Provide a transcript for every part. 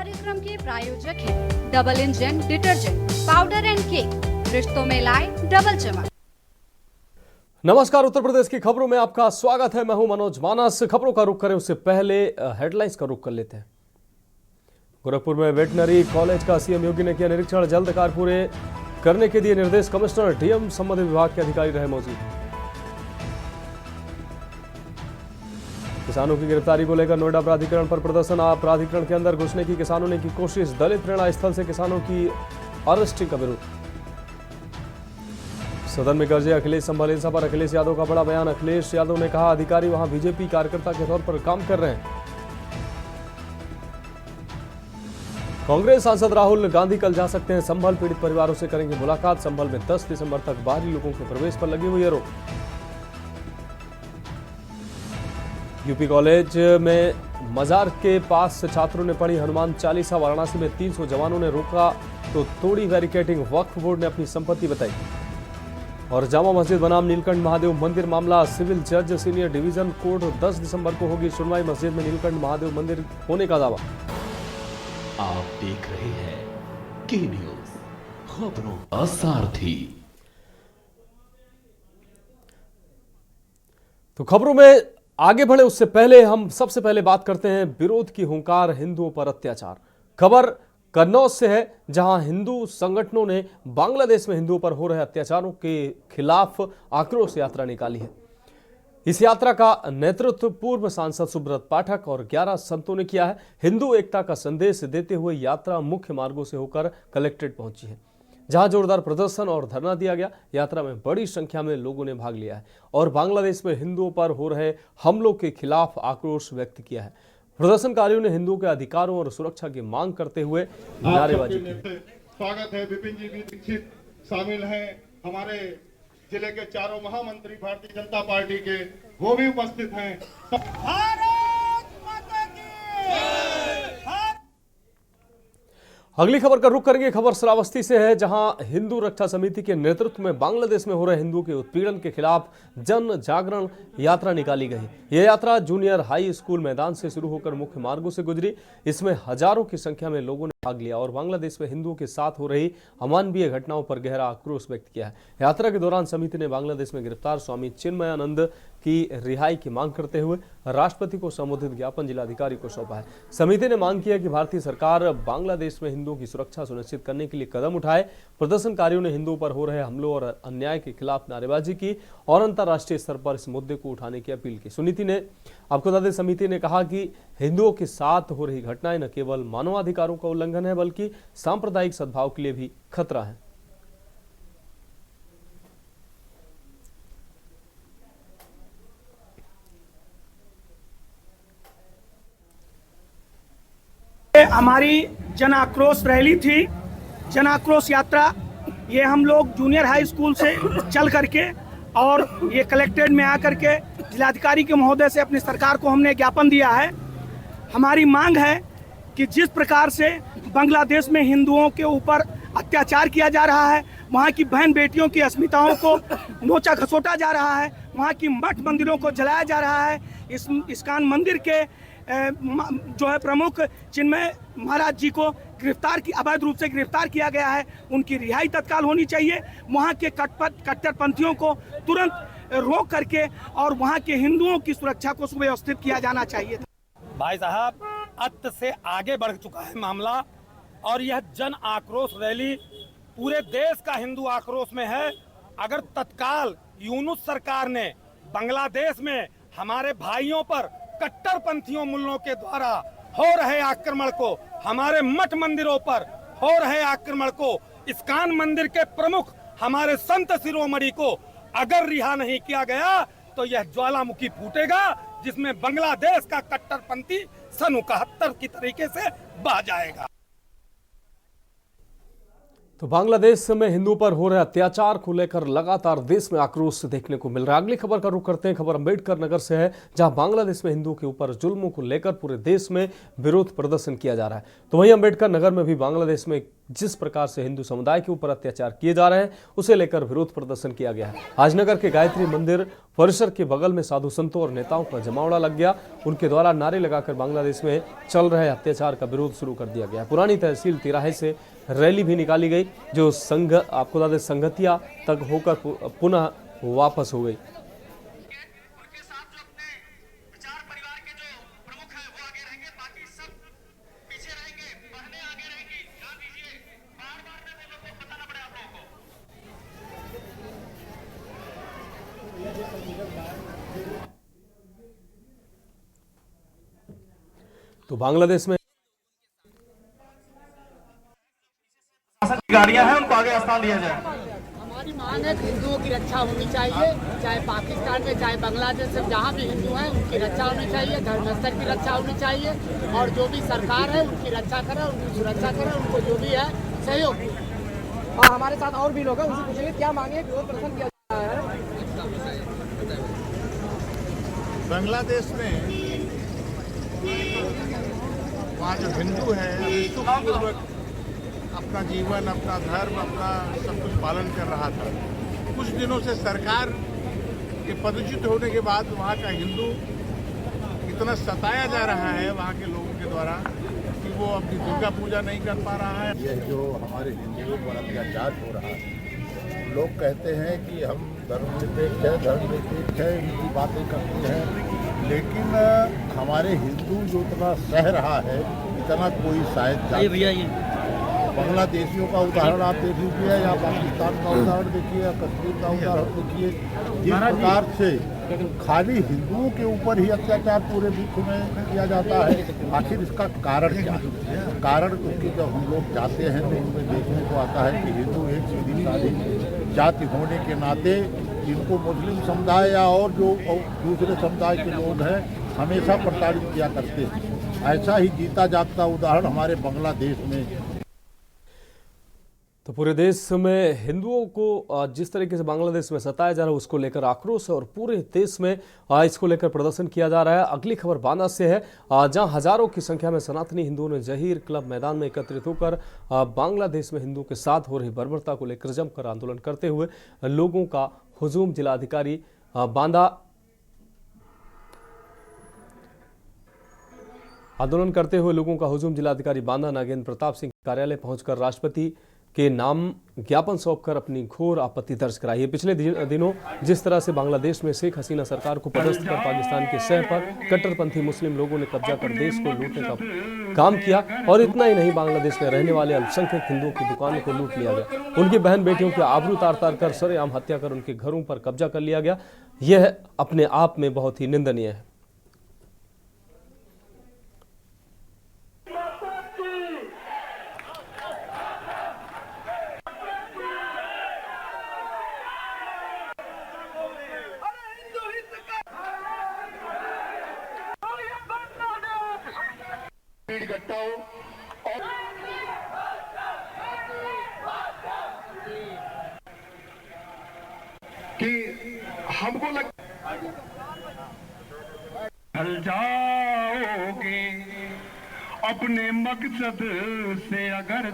कार्यक्रम के प्रायोजक हैं double engine detergent powder and cake, रिश्तों में लाए डबल चमक। नमस्कार, उत्तर प्रदेश की खबरों में आपका स्वागत है। मैं हूं मनोज मानस। खबरों का रुख करें उससे पहले हेडलाइंस का रुख कर लेते हैं। गोरखपुर में वेटनरी कॉलेज का सीएम योगी ने किया निरीक्षण, जल्द कार्य पूरे करने के दिए निर्देश। कमिश्नर डीएम संबंधित विभाग के अधिकारी रहे मौजूद। किसानों की गिरफ्तारी को लेकर नोएडा प्राधिकरण पर प्रदर्शन। प्राधिकरण के अंदर घुसने की किसानों ने की कोशिश। दलित प्रेरणा स्थल से किसानों की अरेस्टिंग का विरोध। सदन में गरजे अखिलेश संभाल हिंसा पर अखिलेश यादव का बड़ा बयान। अखिलेश यादव ने कहा अधिकारी वहां बीजेपी कार्यकर्ता के तौर पर काम कर रहे हैं। कांग्रेस सांसद राहुल गांधी कल जा सकते हैं संभल, पीड़ित परिवारों से करेंगे मुलाकात। संभल में 10 दिसंबर तक बाहरी लोगों के प्रवेश पर लगी हुई है रोक। यूपी कॉलेज में मजार के पास छात्रों ने पढ़ी हनुमान चालीसा। वाराणसी में 300 जवानों ने रोका तो तोड़ी बैरिकेडिंग। वक्फ बोर्ड ने अपनी संपत्ति बताई। और जामा मस्जिद बनाम नीलकंठ महादेव मंदिर मामला, सिविल जज सीनियर डिवीजन कोर्ट 10 दिसंबर को होगी सुनवाई। मस्जिद में नीलकंठ महादेव मंदिर होने का दावा। आप देख रहे हैं के न्यूज, खबरों का सारथी। तो खबरों में आगे बढ़े उससे पहले हम सबसे पहले बात करते हैं विरोध की हुंकार, हिंदुओं पर अत्याचार। खबर कन्नौज से है, जहां हिंदू संगठनों ने बांग्लादेश में हिंदुओं पर हो रहे अत्याचारों के खिलाफ आक्रोश यात्रा निकाली है। इस यात्रा का नेतृत्व पूर्व सांसद सुब्रत पाठक और 11 संतों ने किया है। हिंदू एकता का संदेश देते हुए यात्रा मुख्य मार्गों से होकर कलेक्ट्रेट पहुंची है, जहां जोरदार प्रदर्शन और धरना दिया गया। यात्रा में बड़ी संख्या में लोगों ने भाग लिया है और बांग्लादेश में हिंदुओं पर हो रहे हमलों के खिलाफ आक्रोश व्यक्त किया है। प्रदर्शनकारियों ने हिंदुओं के अधिकारों और सुरक्षा की मांग करते हुए नारेबाजी की। स्वागत है। विपिन जी भी दीक्षित शामिल हैं, हमारे जिले के चारों महामंत्री भारतीय जनता पार्टी के, वो भी उपस्थित हैं। भारत माता की जय। अगली खबर का रुख करेंगे। खबर श्रावस्ती से है, जहां हिंदू रक्षा समिति के नेतृत्व में बांग्लादेश में हो रहे हिंदुओं के उत्पीड़न के खिलाफ जन जागरण यात्रा निकाली गई। यह यात्रा जूनियर हाई स्कूल मैदान से शुरू होकर मुख्य मार्गों से गुजरी। इसमें हजारों की संख्या में लोगों ने भाग लिया और बांग्लादेश में हिंदुओं के साथ हो रही अमानवीय घटनाओं पर गहरा आक्रोश व्यक्त किया है। यात्रा के दौरान समिति ने बांग्लादेश में गिरफ्तार स्वामी चिन्मयानंद की रिहाई की मांग करते हुए राष्ट्रपति को संबोधित ज्ञापन जिलाधिकारी को सौंपा है। समिति ने मांग की है कि भारतीय सरकार बांग्लादेश में हिंदुओं की सुरक्षा सुनिश्चित करने के लिए कदम उठाए। प्रदर्शनकारियों ने हिंदुओं पर हो रहे हमलों और अन्याय के खिलाफ नारेबाजी की और अंतर्राष्ट्रीय स्तर पर इस मुद्दे को उठाने की अपील की। समिति ने कहा कि हिंदुओं के साथ हो रही घटनाएं न केवल मानवाधिकारों का उल्लंघन है, बल्कि सांप्रदायिक सद्भाव के लिए भी खतरा है। हमारी जन आक्रोश रैली थी, जन आक्रोश यात्रा। ये हम लोग जूनियर हाई स्कूल से चल करके और ये कलेक्ट्रेट में आकर के जिलाधिकारी के महोदय से अपनी सरकार को हमने ज्ञापन दिया है। हमारी मांग है कि जिस प्रकार से बांग्लादेश में हिंदुओं के ऊपर अत्याचार किया जा रहा है, वहाँ की बहन बेटियों की अस्मिताओं को नोचा खसोटा जा रहा है, वहाँ की मठ मंदिरों को जलाया जा रहा है। इस इस्कान मंदिर के जो है प्रमुख चिन्मय महाराज जी को अवैध रूप से गिरफ्तार किया गया है। उनकी रिहाई तत्काल होनी चाहिए। वहाँ के कट्टरपंथियों को तुरंत रोक करके और वहाँ के हिंदुओं की सुरक्षा को सुव्यवस्थित किया जाना चाहिए। भाई साहब, अत्य से आगे बढ़ चुका है मामला और यह जन आक्रोश रैली पूरे देश का हिंदू आक्रोश में है। अगर तत्काल यूनुस सरकार ने बांग्लादेश में हमारे भाइयों पर कट्टरपंथियों मुल्लों के द्वारा हो रहे आक्रमण को, हमारे मठ मंदिरों पर हो रहे आक्रमण को, इस्कान मंदिर के प्रमुख हमारे संत शिरोमणि को अगर रिहा नहीं किया गया तो यह ज्वालामुखी फूटेगा, जिसमें बांग्लादेश का कट्टरपंथी सन 71 की तरीके से बह जाएगा। तो बांग्लादेश में हिंदुओं पर हो रहे अत्याचार को लेकर लगातार देश में आक्रोश देखने को मिल रहा है। अगली खबर का रुख करते हैं। खबर अंबेडकर नगर से है, जहां बांग्लादेश में हिंदुओं के ऊपर जुल्मों को लेकर पूरे देश में विरोध प्रदर्शन किया जा रहा है। तो वहीं अंबेडकर नगर में भी बांग्लादेश में जिस प्रकार से हिंदू समुदाय के ऊपर अत्याचार किए जा रहे हैं उसे लेकर विरोध प्रदर्शन किया गया है। आज नगर के गायत्री मंदिर परिसर के बगल में साधु संतों और नेताओं का जमावड़ा लग गया। उनके द्वारा नारे लगाकर बांग्लादेश में चल रहे अत्याचार का विरोध शुरू कर दिया गया। पुरानी तहसील तिराहे से रैली भी निकाली गई जो आपको बता दें संगतिया तक होकर पुनः वापस हो गई। तो बांग्लादेश में गाड़ियां हैं उनको आगे स्थान दिया जाए। हमारी मांग है हिंदुओं की रक्षा होनी चाहिए, चाहे पाकिस्तान में चाहे बांग्लादेश में जहाँ भी हिंदू हैं उनकी रक्षा होनी चाहिए, धर्मस्थल की रक्षा होनी चाहिए और जो भी सरकार है उनकी रक्षा करे, उनकी सुरक्षा करे, उनको जो भी है सहयोग। और हमारे साथ और भी लोग हैं, उनसे पूछेंगे क्या मांगे, विरोध प्रदर्शन किया जा रहा है। बांग्लादेश में वहाँ जो हिंदू है सुखपूर्वक अपना जीवन, अपना धर्म, अपना सब कुछ पालन कर रहा था। कुछ दिनों से सरकार के पदच्युत होने के बाद वहाँ का हिंदू इतना सताया जा रहा है वहाँ के लोगों के द्वारा कि वो अपनी दुर्गा पूजा नहीं कर पा रहा है। यह जो हमारे हिंदुओं पर अत्याचार हो रहा है, लोग कहते हैं कि हम धर्मनिरपेक्ष है, इनकी बातें करते हैं, लेकिन हमारे हिंदू जो इतना सह रहा है इतना कोई शायद बांग्लादेशियों का उदाहरण आप देख लीजिए या पाकिस्तान का उदाहरण देखिए या कश्मीर का उदाहरण देखिए, जिस प्रकार से खाली हिंदुओं के ऊपर ही अत्याचार पूरे विश्व में किया जाता है। आखिर इसका कारण क्या है? कारण क्योंकि जब हम लोग जाते हैं तो उनमें देखने को आता है कि हिंदू एक सीधी सादी जाति होने के नाते इनको मुस्लिम समुदाय या और जो दूसरे समुदाय के लोग हैं हमेशा प्रताड़ित किया करते हैं। ऐसा ही जीता जागता उदाहरण हमारे बांग्लादेश में। तो पूरे देश में हिंदुओं को जिस तरीके से बांग्लादेश में सताया जा रहा है उसको लेकर आक्रोश है और पूरे देश में इसको लेकर प्रदर्शन किया जा रहा है। अगली खबर बांदा से है जहां हजारों की संख्या में सनातनी हिंदुओं ने जहीर क्लब मैदान में एकत्रित होकर बांग्लादेश में हिंदुओं के साथ हो रही बर्बरता को लेकर जमकर आंदोलन करते हुए लोगों का हुजूम जिलाधिकारी बांदा नागेंद्र प्रताप सिंह कार्यालय पहुंचकर राष्ट्रपति के नाम ज्ञापन सौंपकर अपनी घोर आपत्ति दर्ज कराई है। पिछले दिनों जिस तरह से बांग्लादेश में शेख हसीना सरकार को पदस्थ कर पाकिस्तान के शहर पर कट्टरपंथी मुस्लिम लोगों ने कब्जा कर देश को लूटने का काम किया और इतना ही नहीं, बांग्लादेश में रहने वाले अल्पसंख्यक हिंदुओं की दुकानों को लूट लिया गया, उनकी बहन बेटियों की आबरू तार कर सरेआम हत्या कर उनके घरों पर कब्जा कर लिया गया। यह अपने आप में बहुत ही निंदनीय है। कि हमको जाओगे अपने मकसद से अगर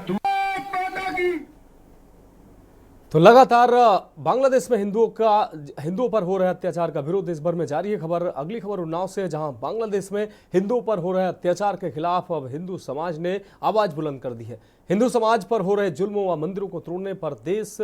तो लगातार बांग्लादेश में हिंदुओं पर हो रहे अत्याचार का विरोध देश भर में जारी है। अगली खबर उन्नाव से, जहां बांग्लादेश में हिंदुओं पर हो रहे अत्याचार के खिलाफ अब हिंदू समाज ने आवाज बुलंद कर दी है। हिंदू समाज पर हो रहे जुल्मों व मंदिरों को तोड़ने पर देश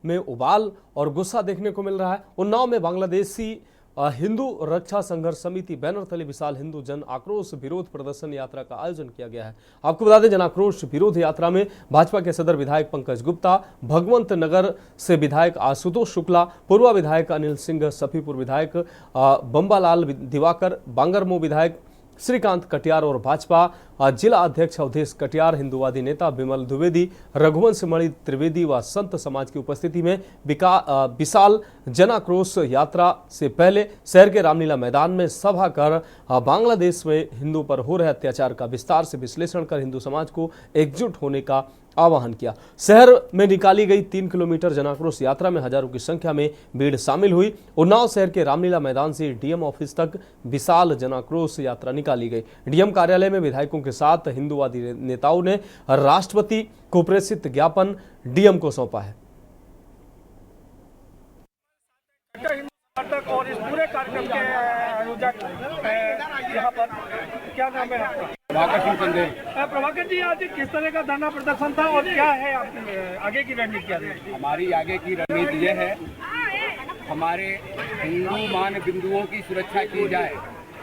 में उबाल और गुस्सा देखने को मिल रहा है। उन्नाव में बांग्लादेशी हिंदू रक्षा संघर्ष समिति बैनर तले विशाल हिंदू जन आक्रोश विरोध प्रदर्शन यात्रा का आयोजन किया गया है। आपको बता दें, जन आक्रोश विरोध यात्रा में भाजपा के सदर विधायक पंकज गुप्ता, भगवंत नगर से विधायक आशुतोष शुक्ला, पूर्व विधायक अनिल सिंह, सफीपुर विधायक बम्बालाल दिवाकर, बांगरमो विधायक श्रीकांत कटियार और भाजपा जिला अध्यक्ष अवधेश कटियार, हिंदुवादी नेता बिमल द्विवेदी, रघुवंश मणि त्रिवेदी व संत समाज की उपस्थिति में विशाल जन आक्रोश यात्रा से पहले शहर के रामलीला मैदान में सभा कर बांग्लादेश में हिंदू पर हो रहे अत्याचार का विस्तार से विश्लेषण कर हिंदू समाज को एकजुट होने का आह्वान किया। शहर में निकाली गई 3 किलोमीटर जन आक्रोश यात्रा में हजारों की संख्या में भीड़ शामिल हुई। उन्नाव शहर के रामलीला मैदान से डीएम ऑफिस तक विशाल जन आक्रोश यात्रा निकाली गई। डीएम कार्यालय में विधायकों के साथ हिंदूवादी नेताओं ने राष्ट्रपति को प्रेषित ज्ञापन डीएम को सौंपा है। और इस पूरे कार्यक्रम के आयोजक यहाँ पर क्या नाम है आपका? प्रभाकर सिंह चंदेल। प्रभाकर जी, आज किस तरह का धरना प्रदर्शन था और क्या है आपकी आगे की रणनीति क्या है? हमारी आगे की रणनीति यह है, हमारे हिंदू मान बिंदुओं की सुरक्षा की जाए।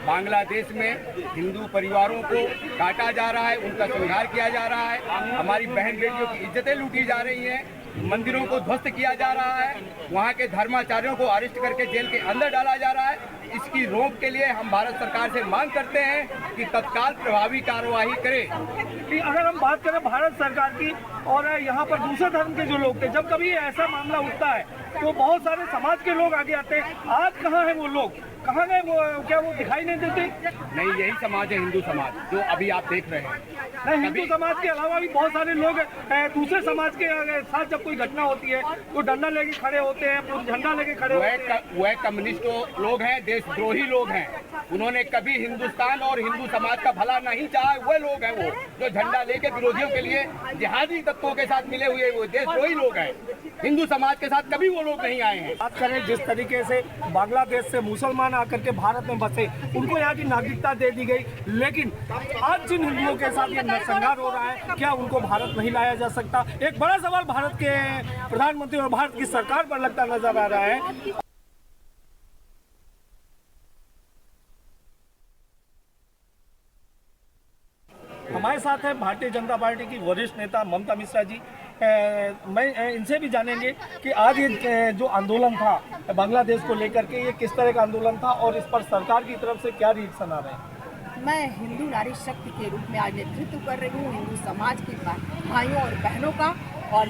बांग्लादेश में हिंदू परिवारों को काटा जा रहा है, उनका संहार किया जा रहा है, हमारी बहन बेटियों की इज्जतें लूटी जा रही हैं, मंदिरों को ध्वस्त किया जा रहा है, वहाँ के धर्माचार्यों को अरेस्ट करके जेल के अंदर डाला जा रहा है। इसकी रोक के लिए हम भारत सरकार से मांग करते हैं कि तत्काल प्रभावी कार्यवाही करे। कि अगर हम बात करें भारत सरकार की और यहाँ पर दूसरे धर्म के जो लोग थे, जब कभी ऐसा मामला उठता है तो बहुत सारे समाज के लोग आगे आते हैं। आज कहाँ है वो लोग, कहाँ गए वो? क्या वो दिखाई नहीं देते? नहीं, यही समाज है हिंदू समाज जो अभी आप देख रहे हैं। नहीं, हिंदू समाज के अलावा भी बहुत सारे लोग दूसरे समाज के साथ जब कोई घटना होती है तो डंडा लेके खड़े होते हैं, झंडा लेके खड़े होते हैं। वह कम्युनिस्ट लोग हैं, देशद्रोही लोग हैं। उन्होंने कभी हिंदुस्तान और हिंदू समाज का भला नहीं चाहा। वह लोग हैं वो जो झंडा लेके विरोधियों के लिए जिहादी तत्वों के साथ मिले हुए वो देशद्रोही लोग हैं। हिंदू समाज के साथ कभी वो लोग नहीं आए हैं। बात करें जिस तरीके से बांग्लादेश से मुसलमान आकर के भारत में बसे, उनको यहाँ की नागरिकता दे दी गई, लेकिन आज जिन हिंदुओं के साथ ये नरसंहार हो रहा है, क्या उनको भारत नहीं लाया जा सकता? एक बड़ा सवाल भारत के प्रधानमंत्री और भारत की सरकार पर लगता नजर आ रहा है। हमारे साथ है भारतीय जनता पार्टी की वरिष्ठ नेता ममता मिश्रा जी। मैं इनसे भी जानेंगे कि आज ये जो आंदोलन था बांग्लादेश को लेकर के, ये किस तरह का आंदोलन था और इस पर सरकार की तरफ से क्या रिएक्शन आ रहे हैं? मैं हिंदू नारी शक्ति के रूप में आज नेतृत्व कर रही हूँ हिंदू समाज के भाइयों और बहनों का, और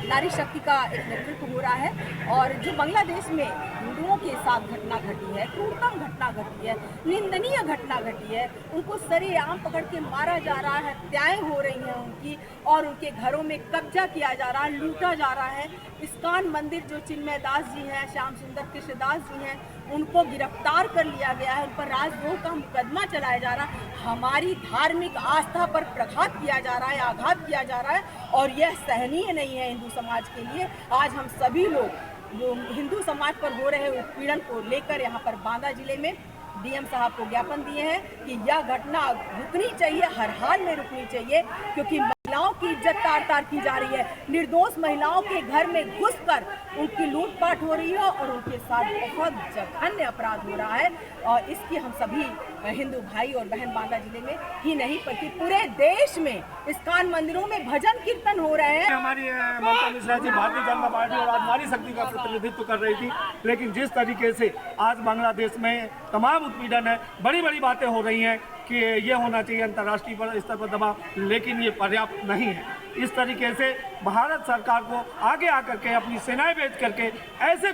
नारी शक्ति का एक नेतृत्व हो रहा है। और जो बांग्लादेश में हिंदुओं के साथ घटना घटी है, क्रूरतम घटना घटी है, निंदनीय घटना घटी है, उनको सरेआम पकड़ के मारा जा रहा है, हत्याएं हो रही हैं उनकी, और उनके घरों में कब्जा किया जा रहा है, लूटा जा रहा है। इस्कॉन मंदिर जो चिन्मय दास जी हैं, श्याम सुंदर कृष्ण दास जी हैं, उनको गिरफ्तार कर लिया गया है, उन पर राजद्रोह का मुकदमा चलाया जा रहा है। हमारी धार्मिक आस्था पर प्रघात किया जा रहा है, आघात किया जा रहा है, और यह सहनीय नहीं है हिंदू समाज के लिए। आज हम सभी लोग जो हिंदू समाज पर हो रहे उत्पीड़न को लेकर यहाँ पर बांदा जिले में डीएम साहब को ज्ञापन दिए हैं कि यह घटना रुकनी चाहिए, हर हाल में रुकनी चाहिए, क्योंकि महिलाओं की इज्जत तार तार की जा रही है। निर्दोष महिलाओं के घर में घुसकर उनकी लूटपाट हो रही है और उनके साथ बहुत जघन्य अपराध हो रहा है। और इसकी हम सभी हिंदू भाई और बहन बांदा जिले में ही नहीं बल्कि पूरे देश में इस्कॉन मंदिरों में भजन कीर्तन हो रहे हैं। हमारी ममता मिश्रा जी भारतीय जनता पार्टी और आज नारी शक्ति का प्रतिनिधित्व कर रही थी, लेकिन जिस तरीके से आज बांग्लादेश में तमाम उत्पीड़न है, बड़ी बड़ी बातें हो रही हैं कि ये होना चाहिए अंतर्राष्ट्रीय स्तर पर दबाव, लेकिन ये पर्याप्त नहीं है। इस तरीके से भारत सरकार को आगे आकर के अपनी सेनाएं भेज करके ऐसे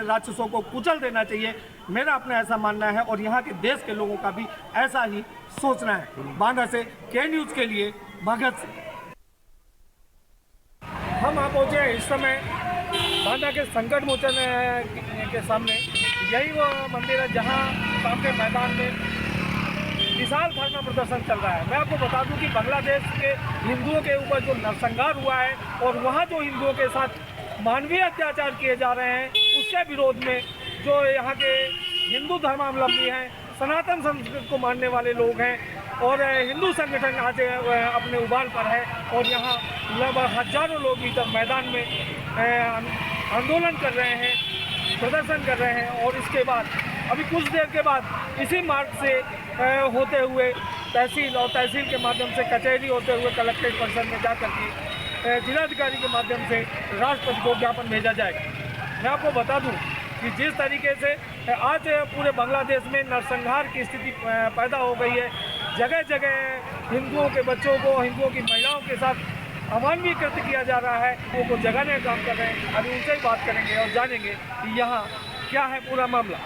राक्षसों को कुचल देना चाहिए। मेरा अपना ऐसा मानना है और यहाँ के देश के लोगों का भी ऐसा ही सोचना है। बांदा से के न्यूज़ के लिए भगत सिंह। हम आप पहुँचे इस समय बांदा के संकट मोचन के सामने। यही वो मंदिर है जहाँ सामने मैदान में विशाल धरना प्रदर्शन चल रहा है। मैं आपको बता दूं कि बांग्लादेश के हिंदुओं के ऊपर जो नरसंहार हुआ है और वहाँ जो हिंदुओं के साथ मानवीय अत्याचार किए जा रहे हैं, उसके विरोध में जो यहाँ के हिंदू धर्मावलंबी हैं, सनातन संस्कृति को मानने वाले लोग हैं और हिंदू संगठन आज अपने उबाल पर है और यहाँ लगभग हजारों लोग इधर मैदान में आंदोलन कर रहे हैं, प्रदर्शन कर रहे हैं। और इसके बाद अभी कुछ देर के बाद इसी मार्ग से होते हुए तहसील और तहसील के माध्यम से कचहरी होते हुए कलेक्ट्रेट परिसर में जाकर के जिलाधिकारी के माध्यम से राष्ट्रपति को ज्ञापन भेजा जाएगा। मैं आपको बता दूं कि जिस तरीके से आज पूरे बांग्लादेश में नरसंहार की स्थिति पैदा हो गई है, जगह जगह हिंदुओं के बच्चों को, हिंदुओं की महिलाओं के साथ अमानवीय कृत्य किया जा रहा है, उनको जगाने का काम कर रहे हैं। अभी उनसे ही बात करेंगे और जानेंगे कि यहाँ क्या है पूरा मामला।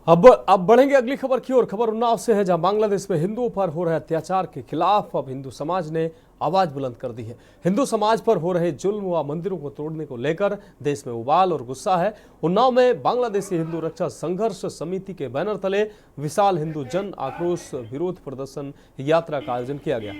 अब बढ़ेंगे अगली खबर की ओर। खबर उन्नाव से है, जहां बांग्लादेश में हिंदुओं पर हो रहे अत्याचार के खिलाफ अब हिंदू समाज ने आवाज बुलंद कर दी है। हिंदू समाज पर हो रहे जुल्म व मंदिरों को तोड़ने को लेकर देश में उबाल और गुस्सा है। उन्नाव में बांग्लादेशी हिंदू रक्षा संघर्ष समिति के बैनर तले विशाल हिंदू जन आक्रोश विरोध प्रदर्शन यात्रा का आयोजन किया गया।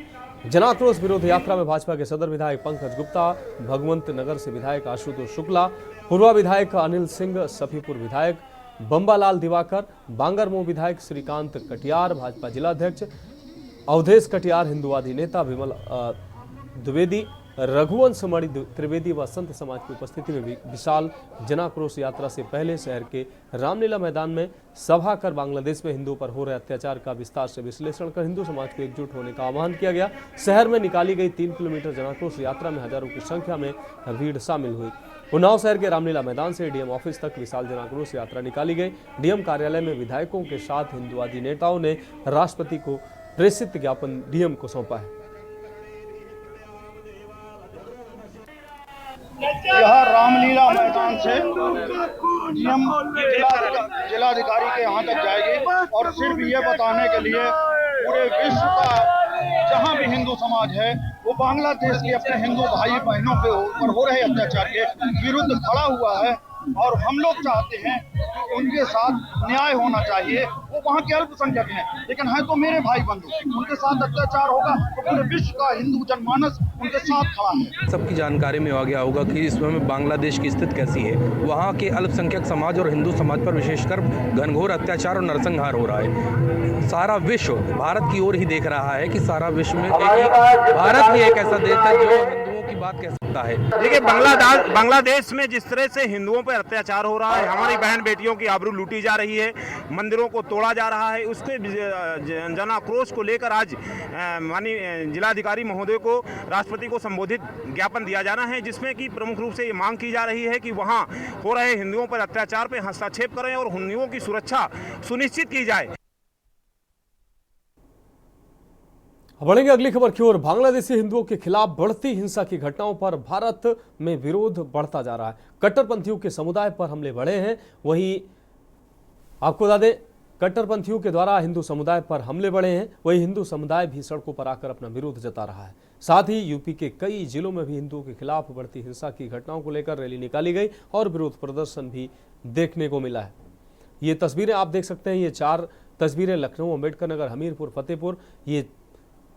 जन आक्रोश विरोध यात्रा में भाजपा के सदर विधायक पंकज गुप्ता, भगवंत नगर से विधायक आशुतोष शुक्ला, पूर्वा विधायक अनिल सिंह, सफीपुर विधायक बंबालाल दिवाकर, बांगरमो विधायक श्रीकांत कटियार, भाजपा जिलाध्यक्ष अवधेश कटियार, हिंदुवादी नेता विमल द्विवेदी, रघुवंश मणि त्रिवेदी व संत समाज की उपस्थिति में विशाल जनाक्रोश यात्रा से पहले शहर के रामलीला मैदान में सभा कर बांग्लादेश में हिंदुओं पर हो रहे अत्याचार का विस्तार से विश्लेषण कर हिंदू समाज को एकजुट होने का आह्वान किया गया। शहर में निकाली गई 3 किलोमीटर जनाक्रोश यात्रा में हजारों की संख्या में भीड़ शामिल हुई। उन्नाव शहर के रामलीला मैदान से डीएम ऑफिस तक विशाल जनाक्रोश यात्रा निकाली गई। डीएम कार्यालय में विधायकों के साथ हिंदुवादी नेताओं ने राष्ट्रपति को प्रेषित ज्ञापन डीएम को सौंपा है। यह रामलीला मैदान से डीएम जिलाधिकारी के यहाँ तक जाएगी और सिर्फ ये बताने के लिए पूरे विश्व का जहाँ भी हिंदू समाज है वो बांग्लादेश के अपने हिंदू भाई बहनों के ऊपर हो रहे अत्याचार के विरुद्ध खड़ा हुआ है। और हम लोग चाहते हैं कि उनके साथ न्याय होना चाहिए। वो वहाँ के अल्पसंख्यक हैं लेकिन है तो मेरे भाई बंधु, उनके साथ अत्याचार होगा तो पूरे विश्व का हिंदू जनमानस उनके साथ खड़ा है। सबकी जानकारी में आ गया होगा कि इस समय बांग्लादेश की स्थिति कैसी है। वहाँ के अल्पसंख्यक समाज और हिंदू समाज पर विशेषकर घनघोर अत्याचार और नरसंहार हो रहा है। सारा विश्व भारत की ओर ही देख रहा है कि सारा विश्व में भारत ही एक ऐसा देश है जो हिंदुओं की बात कह सकता है। देखिए, बांग्लादेश में जिस तरह से हिंदुओं पर अत्याचार हो रहा है, हमारी बहन बेटियों की आबरू लूटी जा रही है, मंदिरों को तोड़ा जा रहा है, उसके जन आक्रोश को लेकर आज माननीय जिलाधिकारी महोदय को राष्ट्रपति को संबोधित ज्ञापन दिया जाना है, जिसमें कि प्रमुख रूप से ये मांग की जा रही है कि वहाँ हो रहे हिंदुओं पर अत्याचार पर हस्तक्षेप करें और हिंदुओं की सुरक्षा सुनिश्चित की जाए। बढ़ेंगे अगली खबर की ओर। बांग्लादेशी हिंदुओं के खिलाफ बढ़ती हिंसा की घटनाओं पर भारत में विरोध बढ़ता जा रहा है। कट्टरपंथियों के समुदाय पर हमले बढ़े हैं। वहीं आपको बता दें, कट्टरपंथियों के द्वारा हिंदू समुदाय पर हमले बढ़े हैं, वहीं हिंदू समुदाय भी सड़कों पर आकर अपना विरोध जता रहा है। साथ ही यूपी के कई जिलों में भी हिंदुओं के खिलाफ बढ़ती हिंसा की घटनाओं को लेकर रैली निकाली गई और विरोध प्रदर्शन भी देखने को मिला है। ये तस्वीरें आप देख सकते हैं। ये 4 तस्वीरें लखनऊ, अम्बेडकर नगर, हमीरपुर, फतेहपुर, ये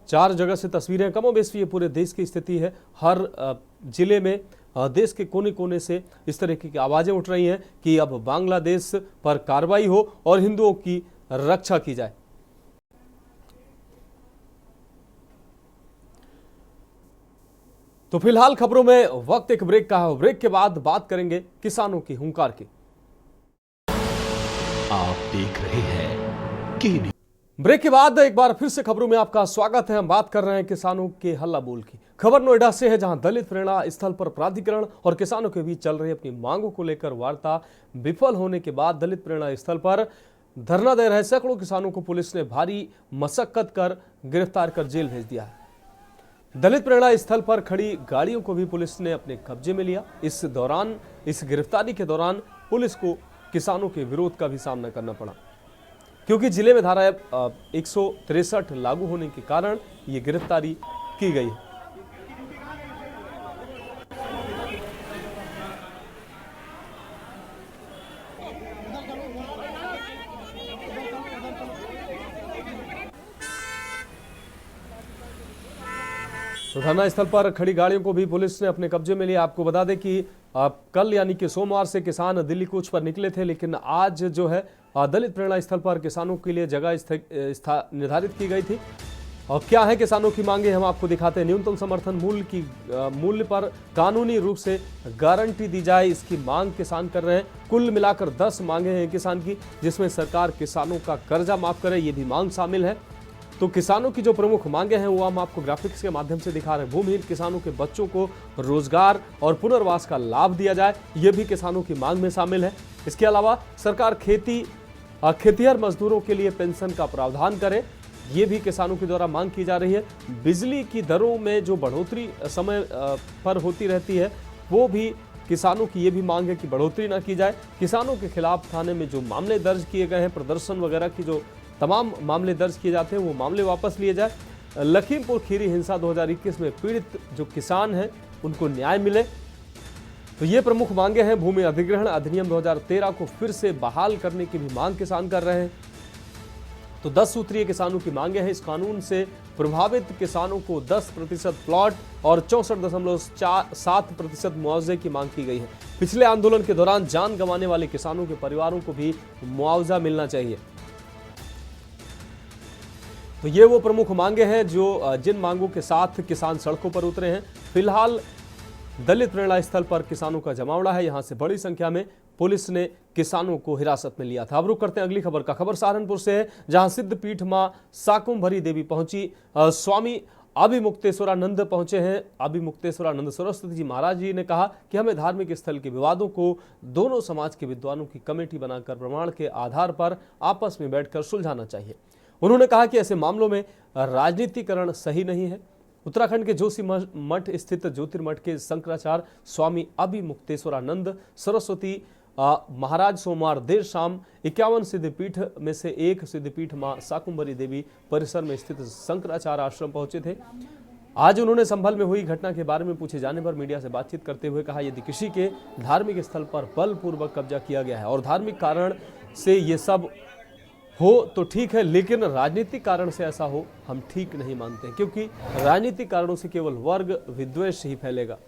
4 जगह से तस्वीरें। कमोबेश ये पूरे देश की स्थिति है। हर जिले में देश के कोने कोने से इस तरह की आवाजें उठ रही हैं कि अब बांग्लादेश पर कार्रवाई हो और हिंदुओं की रक्षा की जाए। तो फिलहाल खबरों में वक्त एक ब्रेक का है। ब्रेक के बाद बात करेंगे किसानों की हुंकार की। आप देख रहे हैं की न्यूज़। ब्रेक के बाद एक बार फिर से खबरों में आपका स्वागत है। हम बात कर रहे हैं किसानों के हल्ला बोल की। खबर नोएडा से है, जहां दलित प्रेरणा स्थल पर प्राधिकरण और किसानों के बीच चल रही अपनी मांगों को लेकर वार्ता विफल होने के बाद दलित प्रेरणा स्थल पर धरना दे रहे सैकड़ों किसानों को पुलिस ने भारी मशक्कत कर गिरफ्तार कर जेल भेज दिया है। दलित प्रेरणा स्थल पर खड़ी गाड़ियों को भी पुलिस ने अपने कब्जे में लिया। इस गिरफ्तारी के दौरान पुलिस को किसानों के विरोध का भी सामना करना पड़ा, क्योंकि जिले में धारा 163 लागू होने के कारण ये गिरफ्तारी की गई है। तो धरना स्थल पर खड़ी गाड़ियों को भी पुलिस ने अपने कब्जे में लिया। आपको बता दें कि कल यानी कि सोमवार से किसान दिल्ली कूच पर निकले थे, लेकिन आज जो है दलित प्रेरणा स्थल पर किसानों के लिए जगह निर्धारित की गई थी। और क्या है किसानों की मांगे, हम आपको दिखाते हैं। न्यूनतम समर्थन मूल्य पर कानूनी रूप से गारंटी दी जाए, इसकी मांग किसान कर रहे हैं। कुल मिलाकर 10 मांगे हैं किसान की, जिसमें सरकार किसानों का कर्जा माफ करे, ये भी मांग शामिल है। तो किसानों की जो प्रमुख मांगे हैं वो हम आपको ग्राफिक्स के माध्यम से दिखा रहे हैं। भूमिहीन किसानों के बच्चों को रोजगार और पुनर्वास का लाभ दिया जाए, ये भी किसानों की मांग में शामिल है। इसके अलावा सरकार खेतिहर मजदूरों के लिए पेंशन का प्रावधान करे, ये भी किसानों के द्वारा मांग की जा रही है। बिजली की दरों में जो बढ़ोतरी समय पर होती रहती है वो भी किसानों की ये भी मांग है कि बढ़ोतरी न की जाए। किसानों के खिलाफ थाने में जो मामले दर्ज किए गए हैं, प्रदर्शन वगैरह की जो तमाम मामले दर्ज किए जाते हैं, वो मामले वापस लिए जाए। लखीमपुर खीरी हिंसा 2021 में पीड़ित जो किसान हैं उनको न्याय मिले। तो ये प्रमुख मांगे हैं। भूमि अधिग्रहण अधिनियम 2013 को फिर से बहाल करने की भी मांग किसान कर रहे हैं। तो 10 सूत्रीय किसानों की मांगे हैं। इस कानून से प्रभावित किसानों को 10% प्लॉट और 64.7% मुआवजे की मांग की गई है। पिछले आंदोलन के दौरान जान गंवाने वाले किसानों के परिवारों को भी मुआवजा मिलना चाहिए। तो ये वो प्रमुख मांगे हैं जो जिन मांगों के साथ किसान सड़कों पर उतरे हैं। फिलहाल दलित प्रेरणा स्थल पर किसानों का जमावड़ा है। यहां से बड़ी संख्या में पुलिस ने किसानों को हिरासत में लिया था। अब रुक करते हैं अगली खबर का। खबर सहारनपुर से है, जहां सिद्धपीठ मां साकुंभरी देवी पहुंची। स्वामी अभिमुक्तेश्वरानंद पहुंचे हैं। अभिमुक्तेश्वरानंद सरस्वती जी महाराज जी ने कहा कि हमें धार्मिक स्थल के विवादों को दोनों समाज के विद्वानों की कमेटी बनाकर प्रमाण के आधार पर आपस में बैठकर सुलझाना चाहिए। उन्होंने कहा कि ऐसे मामलों में राजनीतिकरण सही नहीं है। उत्तराखंड के जोशी मठ स्थित ज्योतिर्मठ के शंकराचार्य स्वामी अभिमुक्तेश्वरानंद सरस्वती महाराज सोमवार देर शाम 51 सिद्धपीठ में से एक सिद्धपीठ मां साकुंभरी देवी परिसर में स्थित शंकराचार्य आश्रम पहुंचे थे। आज उन्होंने संभल में हुई घटना के बारे में पूछे जाने पर मीडिया से बातचीत करते हुए कहा, यदि किसी के धार्मिक स्थल पर बलपूर्वक कब्जा किया गया है और धार्मिक कारण से ये सब हो तो ठीक है, लेकिन राजनीतिक कारण से ऐसा हो हम ठीक नहीं मानते, क्योंकि राजनीतिक कारणों से केवल वर्ग विद्वेष ही फैलेगा।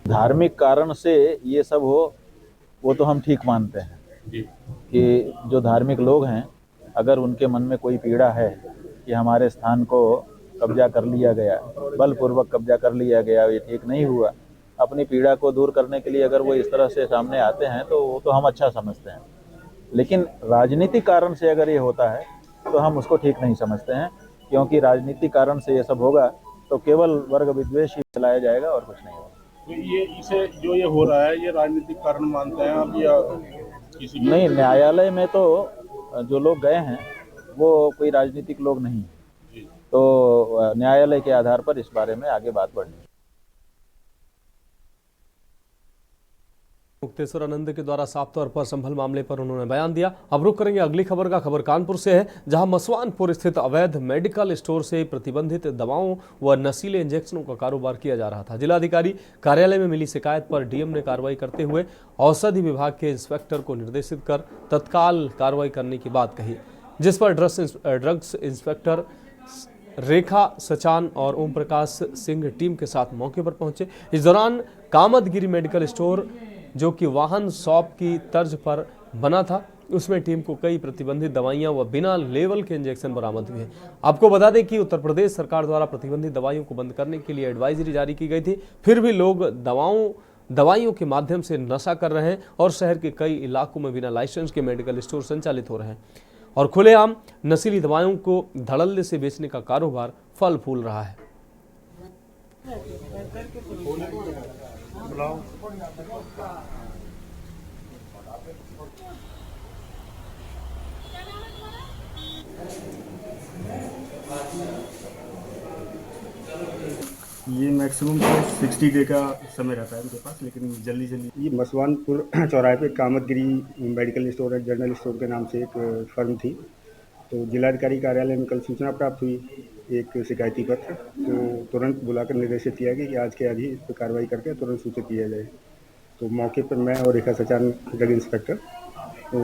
धार्मिक कारण से ये सब हो वो तो हम ठीक मानते हैं कि जो धार्मिक लोग हैं, अगर उनके मन में कोई पीड़ा है कि हमारे स्थान को कब्जा कर लिया गया, बलपूर्वक कब्जा कर लिया गया, ये ठीक नहीं हुआ, अपनी पीड़ा को दूर करने के लिए अगर वो इस तरह से सामने आते हैं तो वो तो हम अच्छा समझते हैं। लेकिन राजनीतिक कारण से अगर ये होता है तो हम उसको ठीक नहीं समझते हैं, क्योंकि राजनीतिक कारण से ये सब होगा तो केवल वर्ग विद्वेष ही फैलाया जाएगा और कुछ नहीं होगा। तो ये इसे जो ये हो रहा है ये राजनीतिक कारण मानते हैं आप या किसी नहीं, न्यायालय में तो जो लोग गए हैं वो कोई राजनीतिक लोग नहीं, तो न्यायालय के आधार पर इस बारे में आगे बात बढ़नी है। मुक्तेश्वरानंद के द्वारा साफ तौर पर संभल मामले पर उन्होंने बयान दिया। अब रुक करेंगे अगली खबर का। खबर कानपुर से है, जहां मसवानपुर स्थित अवैध मेडिकल स्टोर से प्रतिबंधित दवाओं व नशीले इंजेक्शनों का कारोबार किया जा रहा था। जिलाधिकारी कार्यालय में मिली शिकायत पर डीएम ने कार्रवाई करते हुए औषधि विभाग के इंस्पेक्टर को निर्देशित कर तत्काल कार्रवाई करने की बात कही, जिस पर ड्रग्स इंस्पेक्टर रेखा सचान और ओम प्रकाश सिंह टीम के साथ मौके पर पहुंचे। इस दौरान कामतगिरी मेडिकल स्टोर जो कि वाहन शॉप की तर्ज पर बना था, उसमें टीम को कई प्रतिबंधित दवाइयां व बिना लेवल के इंजेक्शन बरामद हुए। आपको बता दें कि उत्तर प्रदेश सरकार द्वारा प्रतिबंधित दवाइयों को बंद करने के लिए एडवाइजरी जारी की गई थी, फिर भी लोग दवाइयों के माध्यम से नशा कर रहे हैं और शहर के कई इलाकों में बिना लाइसेंस के मेडिकल स्टोर संचालित हो रहे हैं और खुलेआम नशीली दवाइयों को धड़ल्ले से बेचने का कारोबार फल फूल रहा है। ये मैक्सिमम तो 60 डे का समय रहता है उनके पास, लेकिन जल्दी ये मसवानपुर चौराहे पे कामतगिरी मेडिकल स्टोर है, जनरल स्टोर के नाम से एक फर्म थी। तो जिलाधिकारी कार्यालय में कल सूचना प्राप्त हुई एक शिकायती पत्र, तो तुरंत बुलाकर निर्देशित किया गया कि आज के आज ही इस पर कार्रवाई करके तुरंत सूचित किया जाए। तो मौके पर मैं और रेखा सचान ड्रग इंस्पेक्टर तो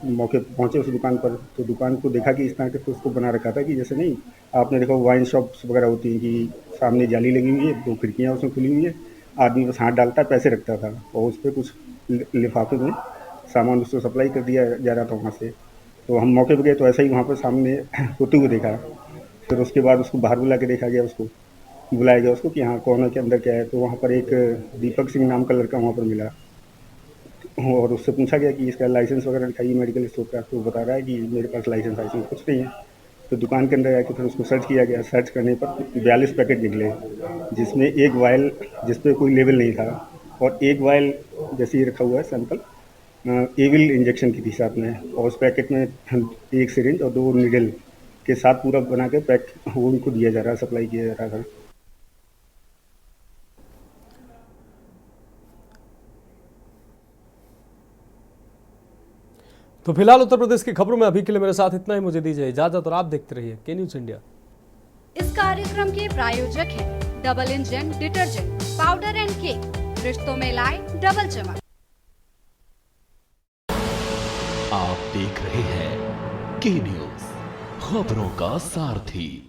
मौके पर पहुँचे उस दुकान पर। तो दुकान को देखा कि इस तरह के तो उसको बना रखा था कि जैसे नहीं आपने देखा वाइन शॉप्स वगैरह होती हैं कि सामने जाली लगी हुई है, 2 खिड़कियाँ उसमें खुली हुई है, आदमी बस हाथ डालता है, पैसे रखता था और उस पर कुछ लिफाफे में सामान उसको सप्लाई कर दिया जा रहा था वहाँ से। तो हम मौके पर गए तो ऐसा ही वहाँ पर सामने होते हुए देखा। फिर उसके बाद उसको बाहर बुला के देखा गया, उसको बुलाया गया उसको कि हाँ कौन है, के अंदर क्या है। तो वहाँ पर एक दीपक सिंह नाम का लड़का वहाँ पर मिला और उससे पूछा गया कि इसका लाइसेंस वगैरह दिखाइए मेडिकल स्टोर का। तो बता रहा है कि मेरे पास लाइसेंस कुछ नहीं है। तो दुकान के अंदर आके फिर उसको सर्च किया गया। सर्च करने पर 42 पैकेट निकले, जिसमें एक वायल जिस पर कोई लेबल नहीं था और एक वायल जैसे ही रखा हुआ है सैंपल एविल इंजेक्शन की थी साथ में, और उस पैकेट में एक सिरिंज और 2 नीडल के साथ पूरा बना के पैक वो उनको दिया जा रहा, सप्लाई किया जा रहा था। तो फिलहाल उत्तर प्रदेश की खबरों में अभी के लिए मेरे साथ इतना ही। मुझे दीजिए इजाजत और आप देखते रहिए के न्यूज इंडिया। इस कार्यक्रम के प्रायोजक हैं double engine detergent powder and cake, रिश्तों में लाए डबल चमक। आप देख रहे हैं के न्यूज, खबरों का सारथी।